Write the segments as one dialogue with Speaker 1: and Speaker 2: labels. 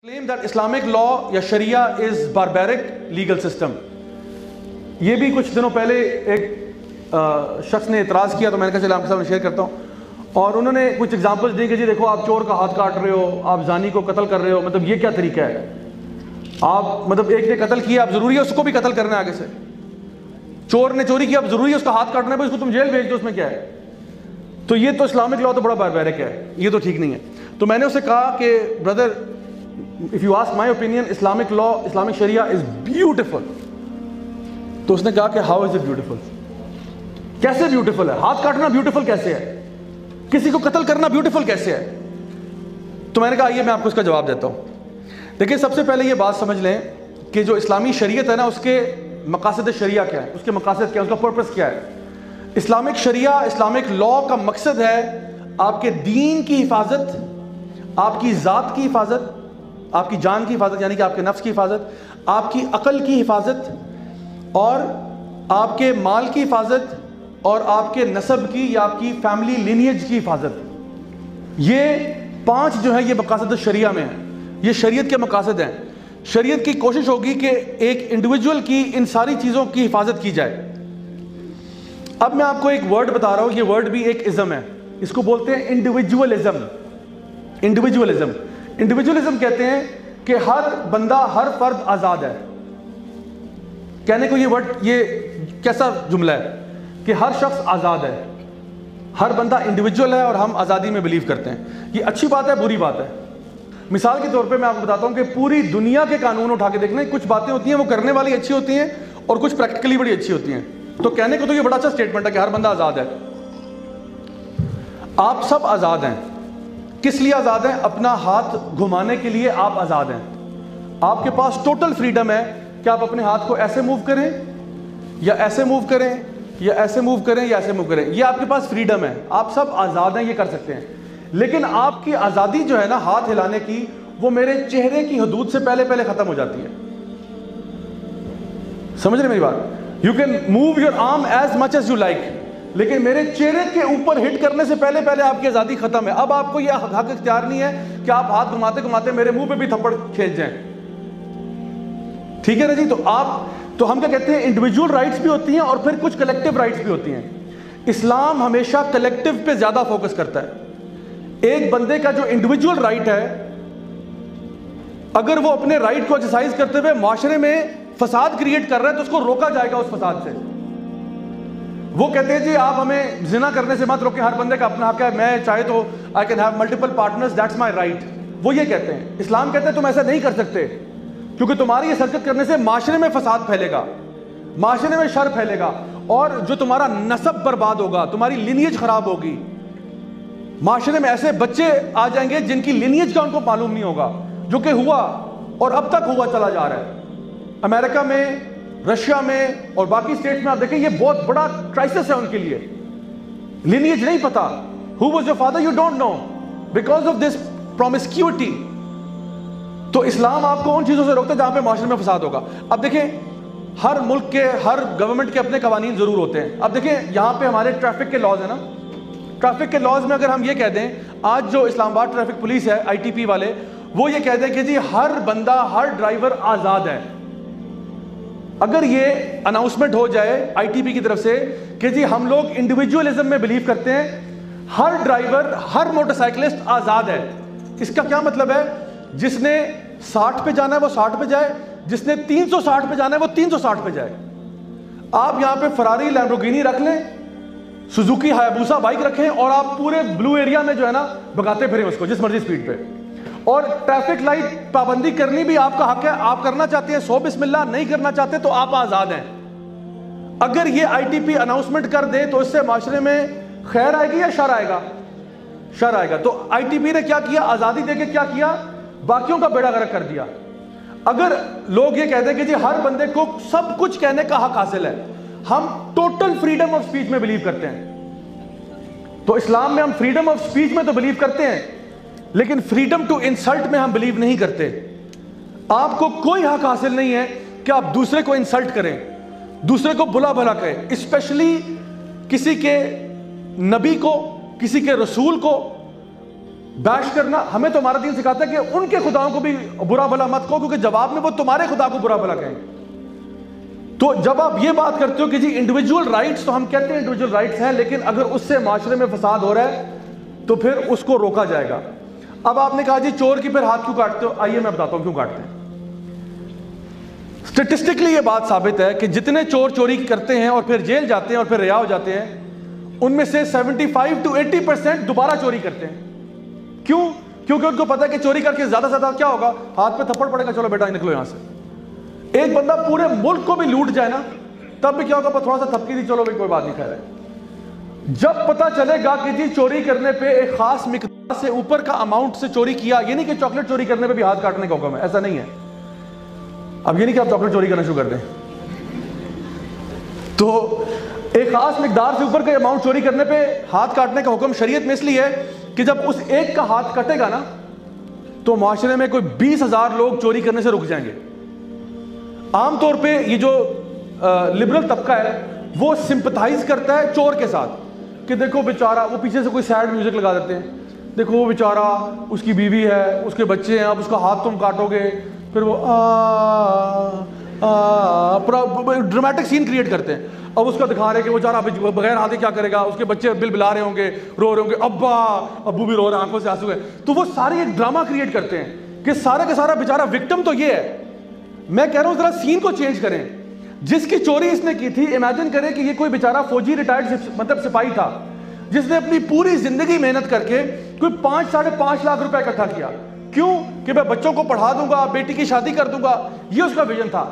Speaker 1: claim that Islamic law یا شریعہ is barbaric legal system. یہ بھی کچھ دنوں پہلے ایک شخص نے اعتراض کیا تو میں نے کہا چلے آپ کے سامنے شیئر کرتا ہوں، اور انہوں نے کچھ ایگزامپلس دی کہ جی دیکھو آپ چور کا ہاتھ کاٹ رہے ہو، آپ زانی کو قتل کر رہے ہو، مطلب یہ کیا طریقہ ہے؟ آپ مطلب ایک نے قتل کیا، اب ضروری ہے اس کو بھی قتل کرنا ہے آگے سے؟ چور نے چوری کیا، اب ضروری ہے اس کا ہاتھ کاٹنا ہے، اس کو تم جیل بھیج دو، اس میں کیا ہے؟ تو یہ تو اسلامک لا تو بڑا باربیرک ہے، یہ تو ٹھیک نہیں ہے. تو میں نے اسے کہا کہ brother if you ask my opinion, Islamic law, Islamic Sharia is beautiful. تو اس نے کہا کہ how is it beautiful؟ کیسے بیوٹیفل ہے؟ ہاتھ کاٹنا بیوٹیفل کیسے ہے؟ کسی کو قتل کرنا بیوٹیفل کیسے ہے؟ تو میں نے کہا یہ میں آپ کو اس کا جواب دیتا ہوں. دیکھیں سب سے پہلے یہ بات سمجھ لیں کہ جو اسلامی شریعت ہے نا، اس کے مقاصد شریعہ کیا ہے، اس کے مقاصد کیا ہے، اس کا پرپس کیا ہے؟ اسلامک شریعہ، اسلامک لا کا مقصد ہے آپ کے دین کی حفاظت، آپ کی ذات کی حفاظت، آپ کی جان کی حفاظت یعنی کہ آپ کے نفس کی حفاظت، آپ کی عقل کی حفاظت، اور آپ کے مال کی حفاظت، اور آپ کے نسب کی یا آپ کی فیملی لینیج کی حفاظت. یہ 5 جو ہے یہ مقاصد شریعہ میں ہیں، یہ شریعت کے مقاصد ہیں. شریعت کی کوشش ہوگی کہ ایک انڈیویجول کی ان ساری چیزوں کی حفاظت کی جائے. اب میں آپ کو ایک ورڈ بتا رہا ہوں، یہ ورڈ بھی ایک ازم ہے، اس کو بولتے ہیں انڈیویجولزم. انڈیویجولزم انڈیویجولزم کہتے ہیں کہ ہر بندہ، ہر فرد آزاد ہے. کہنے کو یہ ورڈ، یہ کیسا جملہ ہے کہ ہر شخص آزاد ہے، ہر بندہ انڈیویجول ہے اور ہم آزادی میں بلیو کرتے ہیں. یہ اچھی بات ہے، بری بات ہے؟ مثال کے طور پہ میں آپ کو بتاتا ہوں کہ پوری دنیا کے قانون اٹھا کے دیکھ لیں، کچھ باتیں ہوتی ہیں وہ کرنے والی اچھی ہوتی ہیں اور کچھ پریکٹیکلی بڑی اچھی ہوتی ہیں. تو کہنے کو تو یہ بڑا اچھا سٹیٹمنٹ ہے کہ ہر بندہ آزاد ہے. آپ سب آزاد ہیں. کس لیے آزاد ہیں؟ اپنا ہاتھ گھمانے کے لیے آپ آزاد ہیں. آپ کے پاس ٹوٹل فریڈم ہے کہ آپ اپنے ہاتھ کو ایسے موو کریں یا ایسے موو کریں یا ایسے موو کریں یا ایسے موو کریں. یہ آپ کے پاس فریڈم ہے، آپ سب آزاد ہیں، یہ کر سکتے ہیں. لیکن آپ کی آزادی جو ہے نا ہاتھ ہلانے کی، وہ میرے چہرے کی حدود سے پہلے پہلے ختم ہو جاتی ہے. سمجھ رہے میری بات؟ You can move your arm as much as you like, لیکن میرے چہرے کے اوپر ہٹ کرنے سے پہلے پہلے آپ کی آزادی ختم ہے. اب آپ کو یہ حق اختیار نہیں ہے کہ آپ ہاتھ گھماتے گھماتے میرے منہ پہ بھی تھپڑ کھینچ جائیں. ٹھیک ہے نا جی؟ تو ہم کیا کہتے ہیں، انڈیویجول رائٹس بھی ہوتی ہیں اور پھر کچھ کلیکٹیو رائٹس بھی ہوتی ہیں. اسلام ہمیشہ کلیکٹیو پہ زیادہ فوکس کرتا ہے. ایک بندے کا جو انڈیویجول رائٹ ہے، اگر وہ اپنے رائٹ کو ایکسرسائز کرتے ہوئے معاشرے میں فساد کریٹ کر رہا ہے تو اس کو روکا جائے گا اس فساد سے. وہ کہتے ہیں جی آپ ہمیں زنا کرنے سے مت روکیں، ہر بندے کا اپنا حق ہے، میں چاہے تو I can have multiple partners, that's my right. وہ یہ کہتے ہیں. اسلام کہتے ہیں تم ایسا نہیں کر سکتے کیونکہ تمہاری یہ حرکت کرنے سے معاشرے میں فساد پھیلے گا، معاشرے میں شر پھیلے گا، اور جو تمہارا نسب برباد ہوگا، تمہاری لینیج خراب ہوگی. معاشرے میں ایسے بچے آ جائیں گے جن کی لینیج کا ان کو معلوم نہیں ہوگا، جو کہ ہوا اور اب تک ہوا چلا جا رہا ہے. امریکہ میں، رشیا میں اور باقی اسٹیٹس میں آپ دیکھیں یہ بہت بڑا کرائسس ہے ان کے لیے. لینیج نہیں پتا. Who was your father? You don't know because of this promiscuity. تو اسلام آپ کو ان چیزوں سے روکتا ہے جہاں پہ معاشرے میں فساد ہوگا. اب دیکھیں ہر ملک کے، ہر گورنمنٹ کے اپنے قوانین ضرور ہوتے ہیں. اب دیکھیں یہاں پہ ہمارے ٹریفک کے لاز ہیں نا، ٹریفک کے لاز میں اگر ہم یہ کہہ دیں، آج جو اسلام آباد ٹریفک پولیس ہے، ITP والے، وہ یہ کہہ دیں کہ جی ہر بندہ، ہر ڈرائیور آزاد ہے. اگر یہ اناؤنسمنٹ ہو جائے ITP کی طرف سے کہ جی ہم لوگ انڈیویجولزم میں بلیو کرتے ہیں، ہر ڈرائیور، ہر موٹر سائیکلسٹ آزاد ہے. اس کا کیا مطلب ہے؟ جس نے 60 پہ جانا ہے وہ 60 پہ جائے، جس نے 360 پہ جانا ہے وہ 360 پہ جائے. آپ یہاں پہ فراری، لیمبورگینی رکھ لیں، سوزوکی ہایابوسا بائک رکھیں اور آپ پورے بلو ایریا میں جو ہے نا بھگاتے پھریں اس کو جس مرضی سپیڈ پہ. اور ٹریفک لائٹ پابندی کرنی بھی آپ کا حق ہے. آپ کرنا چاہتے ہیں 100 بسم اللہ، نہیں کرنا چاہتے تو آپ آزاد ہیں. اگر یہ ITP اناؤنسمنٹ کر دے تو اس سے معاشرے میں خیر آئے گی یا شر آئے گا؟ شر آئے گا. تو ITP نے کیا کیا؟ آزادی دے کے کیا کیا؟ باقیوں کا بیڑا غرق کر دیا. اگر لوگ یہ کہتے ہیں کہ جی ہر بندے کو سب کچھ کہنے کا حق حاصل ہے، ہم ٹوٹل فریڈم آف سپیچ میں بلیو کرتے ہیں. تو اسلام میں ہم فریڈم آف سپیچ میں تو بلیو کرتے ہیں، لیکن فریڈم ٹو انسلٹ میں ہم بلیو نہیں کرتے. آپ کو کوئی حق حاصل نہیں ہے کہ آپ دوسرے کو انسلٹ کریں، دوسرے کو بلا بھلا کریں، اسپیشلی کسی کے نبی کو، کسی کے رسول کو، بیش کرنا. ہمیں تو ہمارا دین سکھاتا ہے کہ ان کے خداؤں کو بھی برا بھلا مت کہو، کیونکہ جواب میں وہ تمہارے خدا کو برا بھلا کہیں گے. تو جب آپ یہ بات کرتے ہو کہ جی انڈیویجول رائٹس، تو ہم کہتے ہیں انڈیویجول رائٹس ہیں، لیکن اگر اس سے معاشرے میں فساد ہو رہا ہے تو پھر اس کو روکا جائے گا. اب آپ نے کہا جی چور کی پھر ہاتھ کیوں کاٹتے ہو؟ آئیے میں بتاتا ہوں کیوں کاٹتے ہیں. اسٹیٹسٹکلی یہ بات ثابت ہے کہ جتنے چور چوری کرتے ہیں اور پھر جیل جاتے ہیں اور پھر رہا ہو جاتے ہیں، ان میں سے 75 to 80% دوبارہ چوری کرتے ہیں. کیوں؟ کیونکہ ان کو پتا ہے کہ چوری کر کے زیادہ سے زیادہ کیا ہوگا، ہاتھ پہ تھپڑ پڑے گا، چلو بیٹا نکلو یہاں سے. ایک بندہ پورے ملک کو بھی لوٹ جائے نا، تب بھی کیا ہوگا، تھوڑا سا تھپکی دی، چلو بھائی کوئی بات نہیں، خیر ہے. جب پتا چلے گا کہ جی چوری کرنے پہ ایک خاص مقدار سے اوپر کا اماؤنٹ سے چوری کیا، یہ نہیں کہ چاکلیٹ چوری کرنے پہ بھی ہاتھ کاٹنے کا حکم ہے، ایسا نہیں ہے. اب یہ نہیں کہ آپ چاکلیٹ چوری کرنا شروع کر دیں. تو ایک خاص مقدار سے اوپر کا اماؤنٹ چوری کرنے پہ ہاتھ کاٹنے کا حکم شریعت میں اس لیے ہے کہ جب اس ایک کا ہاتھ کٹے گا نا تو معاشرے میں کوئی 20,000 لوگ چوری کرنے سے رک جائیں گے. عام طور پہ یہ جو لبرل طبقہ ہے وہ سمپتھائز کرتا ہے چور کے ساتھ کہ دیکھو بیچارہ، وہ پیچھے سے کوئی سیڈ میوزک لگا دیتے ہیں، دیکھو وہ بیچارہ، اس کی بیوی ہے، اس کے بچے ہیں، اب اس کا ہاتھ تم کاٹو گے، پھر وہ ڈرامیٹک سین کریٹ کرتے ہیں. اب اس کا دکھا رہے کہ وہ بیچارہ بغیر ہاتھے کیا کرے گا، اس کے بچے بل بلا رہے ہوں گے، رو رہے ہوں گے، ابا ابو بھی رو رہے ہیں، آنکھوں سے آنسو ہے. تو وہ سارے ایک ڈرامہ کریٹ کرتے ہیں کہ سارا کا سارا بیچارہ وکٹم تو یہ ہے. میں کہہ رہا ہوں ذرا سین کو چینج کریں. جس کی چوری اس نے کی تھی، امیجن کریں کہ یہ کوئی بیچارہ فوجی ریٹائرڈ مطلب سپاہی تھا جس نے اپنی پوری زندگی محنت کر کے کوئی 5-5.5 لاکھ روپے اکٹھا کیا. کیوں؟ کہ میں بچوں کو پڑھا دوں گا، بیٹی کی شادی کر دوں گا، یہ اس کا ویژن تھا.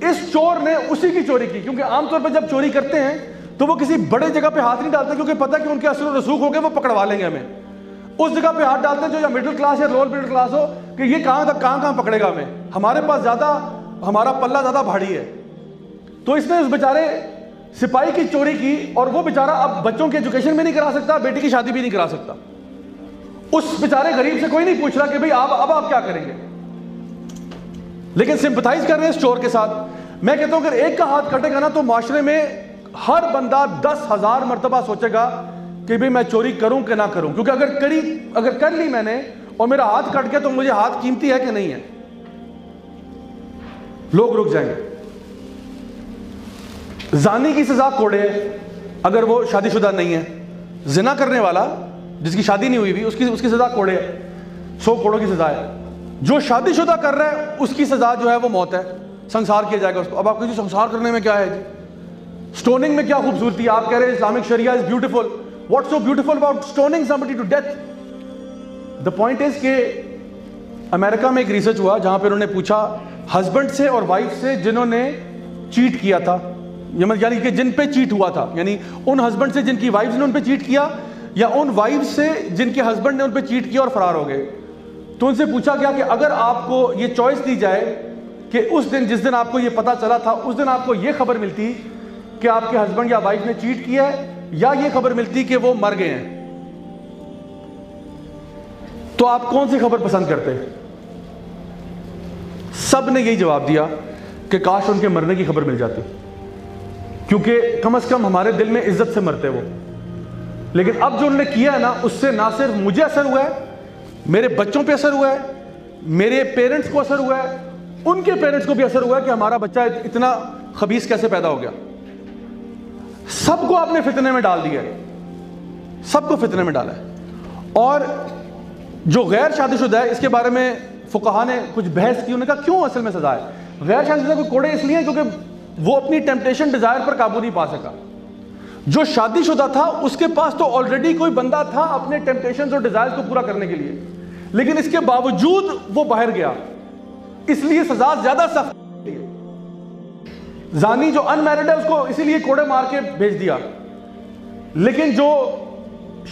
Speaker 1: اس چور نے اسی کی چوری کی. کیونکہ عام طور پہ جب چوری کرتے ہیں تو وہ کسی بڑے جگہ پہ ہاتھ نہیں ڈالتے، کیونکہ پتہ کہ ان کے اثر و رسوخ ہو گئے، وہ پکڑوا لیں گے ہمیں. اس جگہ پہ ہاتھ ڈالتے ہیں جو یا مڈل کلاس یا لوور مڈل کلاس ہو، کہ یہ کہاں پکڑے گا ہمیں، ہمارے پاس زیادہ، ہمارا پلہ زیادہ بھاری ہے. تو اس نے اس بیچارے سپاہی کی چوری کی، اور وہ بیچارہ اب بچوں کی ایجوکیشن بھی نہیں کرا سکتا، بیٹی کی شادی بھی نہیں کرا سکتا. اس بیچارے غریب سے کوئی نہیں پوچھ رہا کہ بھئی اب آپ کیا کریں گے، لیکن سمپتھائز کر رہے ہیں اس چور کے ساتھ. میں کہتا ہوں اگر ایک کا ہاتھ کٹے گا نا تو معاشرے میں ہر بندہ 10,000 مرتبہ سوچے گا کہ بھئی میں چوری کروں کہ نہ کروں. کیونکہ اگر کر لی میں نے اور میرا ہاتھ کٹ گیا تو مجھے ہاتھ قیمتی ہے کہ نہیں ہے. لوگ رک جائیں گے. زانی کی سزا کوڑے ہے اگر وہ شادی شدہ نہیں ہے. زنا کرنے والا جس کی شادی نہیں ہوئی بھی اس کی سزا کوڑے ہے، 100 کوڑوں کی سزا ہے. جو شادی شدہ کر رہا ہے اس کی سزا جو ہے وہ موت ہے، سنسار کیا جائے گا اس کو. اب آپ کہتے ہیں سنسار کرنے میں کیا ہے جی، سٹوننگ میں کیا خوبصورتی ہے؟ آپ کہہ رہے ہیں اسلامک شریعہ is beautiful. What's so beautiful about stoning somebody to death? The point is کہ امریکہ میں ایک ریسرچ ہوا جہاں پہ انہوں نے پوچھا ہسبینڈ سے اور وائف سے جنہوں نے چیٹ کیا تھا، یعنی کہ جن پہ چیٹ ہوا تھا، یعنی ان ہسبینڈ سے جن کی وائفز نے ان پہ چیٹ کیا، یا ان وائف سے جن کے ہسبینڈ نے ان پہ چیٹ کیا اور فرار ہو گئے. تو ان سے پوچھا گیا کہ اگر آپ کو یہ چوائس دی جائے کہ اس دن جس دن آپ کو یہ پتا چلا تھا اس دن آپ کو یہ خبر ملتی کہ آپ کے ہسبینڈ یا وائف نے چیٹ کیا ہے، یا یہ خبر ملتی کہ وہ مر گئے ہیں، تو آپ کون سی خبر پسند کرتے؟ سب نے یہی جواب دیا کہ کاش ان کے مرنے کی خبر مل جاتی، کیونکہ کم از کم ہمارے دل میں عزت سے مرتے وہ. لیکن اب جو انہوں نے کیا ہے نا، اس سے نہ صرف مجھے اثر ہوا ہے، میرے بچوں پہ اثر ہوا ہے، میرے پیرنٹس کو اثر ہوا ہے، ان کے پیرنٹس کو بھی اثر ہوا ہے کہ ہمارا بچہ اتنا خبیث کیسے پیدا ہو گیا. سب کو آپ نے فتنے میں ڈال دیا ہے، سب کو فتنے میں ڈالا ہے. اور جو غیر شادی شدہ ہے اس کے بارے میں فقہا نے کچھ بحث کی. انہوں نے کہا کیوں اصل میں سزا ہے؟ غیر شادی شدہ کو کوڑے اس لیے کیونکہ وہ اپنی ٹیمپٹیشن ڈیزائر پر قابو نہیں پا سکا. جو شادی شدہ تھا اس کے پاس تو آلریڈی کوئی بندہ تھا اپنے ٹیمپٹیشنز اور ڈیزائرز کو پورا کرنے کے لیے، لیکن اس کے باوجود وہ باہر گیا، اس لیے سزا زیادہ سخت ہے. زانی جو ان میرڈ ہے اس کو اسی لیے کوڑے مار کے بھیج دیا، لیکن جو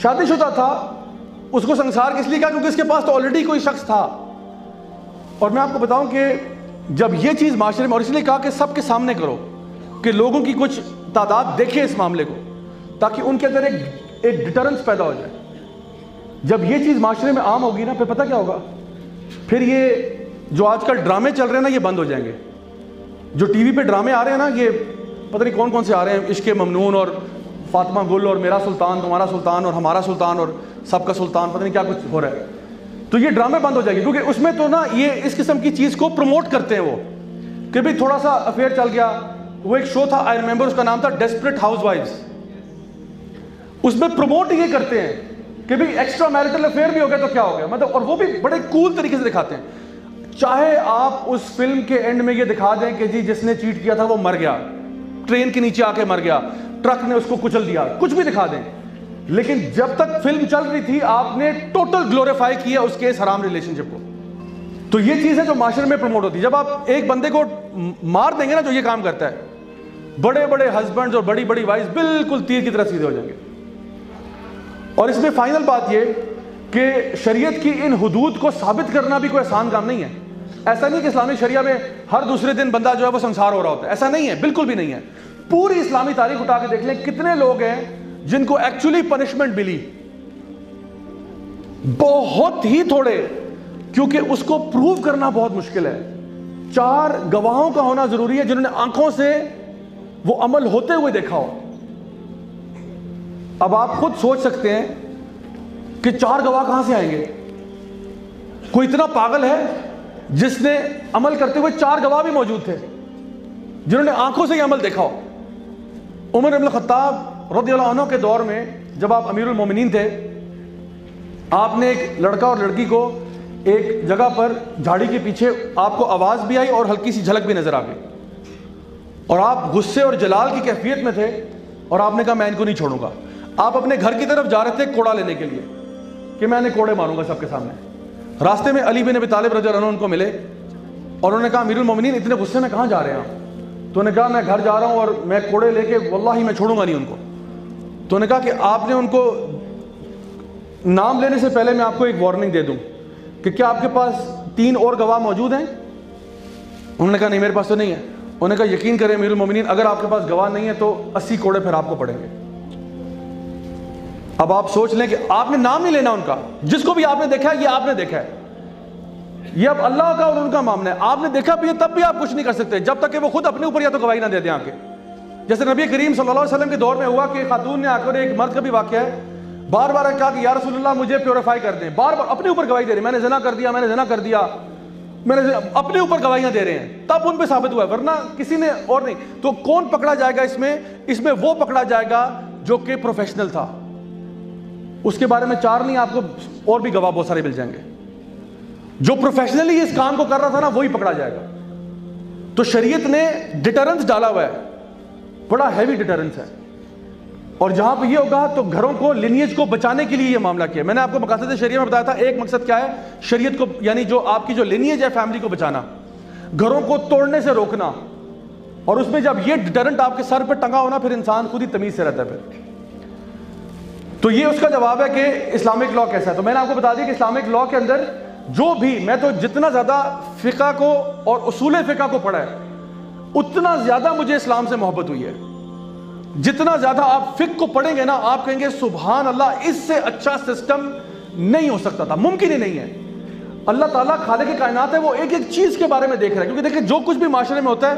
Speaker 1: شادی شدہ تھا اس کو سنسار کس لیے کیا؟ کیونکہ اس کے پاس تو آلریڈی کوئی شخص تھا. اور میں آپ کو بتاؤں کہ جب یہ چیز معاشرے میں، اور اس لیے کہا کہ سب کے سامنے کرو کہ لوگوں کی کچھ تعداد دیکھے اس معاملے کو، تاکہ ان کے اندر ایک ڈیٹرنس پیدا ہو جائے. جب یہ چیز معاشرے میں عام ہوگی نا، پھر پتہ کیا ہوگا؟ پھر یہ جو آج کل ڈرامے چل رہے ہیں نا، یہ بند ہو جائیں گے. جو ٹی وی پہ ڈرامے آ رہے ہیں نا، یہ پتہ نہیں کون کون سے آ رہے ہیں، عشق ممنون اور فاطمہ گل اور میرا سلطان تمہارا سلطان اور ہمارا سلطان اور سب کا سلطان، پتہ نہیں کیا کچھ ہو رہا ہے. تو یہ ڈرامے بند ہو جائے گی، کیونکہ اس میں تو نا یہ اس قسم کی چیز کو پروموٹ کرتے ہیں وہ کہ بھئی تھوڑا سا افیئر چل گیا. وہ ایک شو تھا آئی ریمبر، اس کا نام تھا ڈیسپریٹ ہاؤس وائفز. اس میں پروموٹ یہ کرتے ہیں کہ بھئی ایکسٹرا میرٹل افیئر بھی ہو گیا تو کیا ہو گیا، مطلب، اور وہ بھی بڑے کول طریقے سے دکھاتے ہیں. چاہے آپ اس فلم کے اینڈ میں یہ دکھا دیں کہ جی جس نے چیٹ کیا تھا وہ مر گیا، ٹرین کے نیچے آ کے مر گیا، ٹرک نے اس کو کچل دیا، کچھ بھی دکھا دیں، لیکن جب تک فلم چل رہی تھی آپ نے ٹوٹل گلوریفائی کیا اس کے اس حرام ریلیشن شپ کو. تو یہ چیز ہے جو معاشرے میں پروموٹ ہوتی ہے. جب آپ ایک بندے کو مار دیں گے نا جو یہ کام کرتا ہے، بڑے بڑے ہسبینڈز اور بڑی بڑی وائفز بالکل تیر کی طرح سیدھے ہو جائیں گے. اور اس میں فائنل بات یہ کہ شریعت کی ان حدود کو ثابت کرنا بھی کوئی آسان کام نہیں ہے. ایسا نہیں کہ اسلامی شریعہ میں ہر دوسرے دن بندہ جو ہے وہ سنسار ہو رہا ہوتا ہے، ایسا نہیں ہے، بالکل بھی نہیں ہے. پوری اسلامی تاریخ اٹھا کے دیکھ لیں کتنے لوگ ہیں جن کو ایکچولی پنشمنٹ ملی، بہت ہی تھوڑے، کیونکہ اس کو پروو کرنا بہت مشکل ہے. 4 گواہوں کا ہونا ضروری ہے جنہوں نے آنکھوں سے وہ عمل ہوتے ہوئے دیکھا ہو. اب آپ خود سوچ سکتے ہیں کہ 4 گواہ کہاں سے آئیں گے؟ کوئی اتنا پاگل ہے جس نے عمل کرتے ہوئے 4 گواہ بھی موجود تھے جنہوں نے آنکھوں سے یہ عمل دیکھا ہو. عمر بن الخطاب رضی اللہ عنہ کے دور میں جب آپ امیر المومنین تھے، آپ نے ایک لڑکا اور لڑکی کو ایک جگہ پر جھاڑی کے پیچھے، آپ کو آواز بھی آئی اور ہلکی سی جھلک بھی نظر آ گئی، اور آپ غصے اور جلال کی کیفیت میں تھے اور آپ نے کہا میں ان کو نہیں چھوڑوں گا. آپ اپنے گھر کی طرف جا رہے تھے کوڑا لینے کے لیے کہ میں انہیں کوڑے ماروں گا سب کے سامنے. راستے میں علی بن ابی طالب رضی اللہ عنہ ان کو ملے اور انہوں نے کہا امیر المومنین اتنے غصے میں کہاں جا رہے ہیں آپ؟ تو انہوں نے کہا میں گھر جا رہا ہوں اور میں کوڑے لے کے واللہ میں چھوڑوں گا نہیں ان کو. تو انہوں نے کہا کہ آپ نے ان کو نام لینے سے پہلے میں آپ کو ایک وارننگ دے دوں کہ کیا آپ کے پاس 3 اور گواہ موجود ہیں؟ انہوں نے کہا نہیں میرے پاس تو نہیں ہے. انہوں نے کہا یقین کریں امیر المومنین اگر آپ کے پاس گواہ نہیں ہے تو 80 کوڑے پھر آپ کو پڑیں گے. اب آپ سوچ لیں کہ آپ نے نام نہیں لینا ان کا، جس کو بھی آپ نے دیکھا ہے یہ آپ نے دیکھا ہے، یہ اب اللہ کا اور ان کا معاملہ ہے. آپ نے دیکھا بھی ہے تب بھی آپ کچھ نہیں کر سکتے جب تک کہ وہ خود اپنے اوپر یا تو گواہی نہ دے دیں آ کے. جیسے نبی کریم صلی اللہ علیہ وسلم کے دور میں ہوا کہ خاتون نے آ کر، ایک مرد کا بھی واقعہ ہے، بار بار کہا کہ یا رسول اللہ مجھے پیوریفائی کر دیں، بار بار اپنے اوپر گواہی دے رہے ہیں، میں نے زنا کر دیا، میں نے زنا کر دیا، میں نے اپنے اوپر گواہیاں دے رہے ہیں، تب ان پہ ثابت ہوا ہے، ورنہ کسی نے اور نہیں. تو کون پکڑا جائے گا اس میں وہ پکڑا جائے گا جو کہ پروفیشنل تھا. اس کے بارے میں 4 نہیں، آپ کو اور بھی گواہ بہت سارے مل جائیں گے. جو پروفیشنلی اس کام کو کر رہا تھا نا وہی پکڑا جائے گا. تو شریعت نے ڈیٹرنس ڈالا ہوا ہے، بڑا ہیوی ڈیٹرنس ہے. اور جہاں پہ یہ ہوگا تو گھروں کو، لینیج کو بچانے کے لیے یہ معاملہ کیا. میں نے آپ کو مقاصد شریعہ میں بتایا تھا، ایک مقصد کیا ہے شریعت کو، یعنی جو آپ کی جو لینیج ہے فیملی کو بچانا، گھروں کو توڑنے سے روکنا. اور اس میں جب یہ ڈیٹرنٹ آپ کے سر پہ ٹنگا ہونا پھر انسان خود ہی تمیز سے رہتا ہے پھر. تو یہ اس کا جواب ہے کہ اسلامک لا کیسا ہے. تو میں نے آپ کو بتا دیا کہ اسلامک لا کے اندر جو بھی، میں تو جتنا زیادہ فقہ کو اور اصول فقہ کو پڑھا ہے اتنا زیادہ مجھے اسلام سے محبت ہوئی ہے. جتنا زیادہ آپ فقہ کو پڑھیں گے نا آپ کہیں گے سبحان اللہ، اس سے اچھا سسٹم نہیں ہو سکتا تھا، ممکن ہی نہیں ہے. اللہ تعالیٰ خالق کائنات ہے، وہ ایک ایک چیز کے بارے میں دیکھ رہا ہے. کیونکہ دیکھیں جو کچھ بھی معاشرے میں ہوتا ہے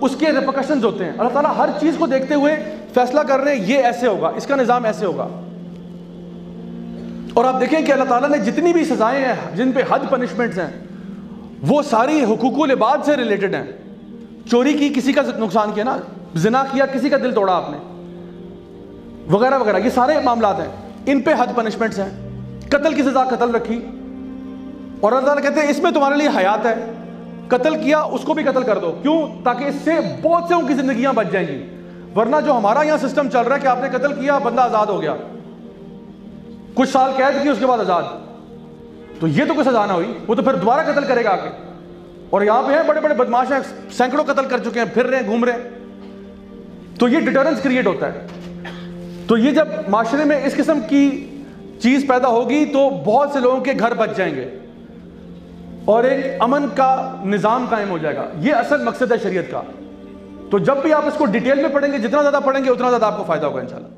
Speaker 1: اس کے ریپرکشنز ہوتے ہیں. اللہ تعالیٰ ہر چیز کو دیکھتے ہوئے فیصلہ کر رہے ہیں یہ ایسے ہوگا، اس کا نظام ایسے ہوگا. اور آپ دیکھیں کہ اللہ تعالیٰ نے جتنی بھی سزائیں ہیں جن پہ حد پنشمنٹس ہیں وہ ساری حقوق العباد سے ریلیٹڈ ہیں. چوری کی، کسی کا نقصان کیا نا، زنا کیا، کسی کا دل توڑا آپ نے، وغیرہ وغیرہ، یہ سارے معاملات ہیں، ان پہ حد پنشمنٹس ہیں. قتل کی سزا قتل رکھی، اور اللہ تعالیٰ کہتے ہیں اس میں تمہارے لیے حیات ہے، قتل کیا اس کو بھی قتل کر دو. کیوں؟ تاکہ اس سے بہت سے ان کی زندگیاں بچ جائیں گی. ورنہ جو ہمارا یہاں سسٹم چل رہا ہے کہ آپ نے قتل کیا بندہ آزاد ہو گیا، کچھ سال قید کی اس کے بعد آزاد، تو یہ تو کوئی سزا نہ ہوئی، وہ تو پھر دوبارہ قتل کرے گا آ کے. اور یہاں پہ ہیں بڑے بڑے بدماش ہیں، سینکڑوں قتل کر چکے ہیں، پھر رہے ہیں، گھوم رہے ہیں. تو یہ ڈیٹرنس کریٹ ہوتا ہے. تو یہ جب معاشرے میں اس قسم کی چیز پیدا ہوگی تو بہت سے لوگوں کے گھر بچ جائیں گے اور ایک امن کا نظام قائم ہو جائے گا. یہ اصل مقصد ہے شریعت کا. تو جب بھی آپ اس کو ڈیٹیل میں پڑھیں گے، جتنا زیادہ پڑھیں گے اتنا زیادہ آپ کو فائدہ ہوگا انشاءاللہ.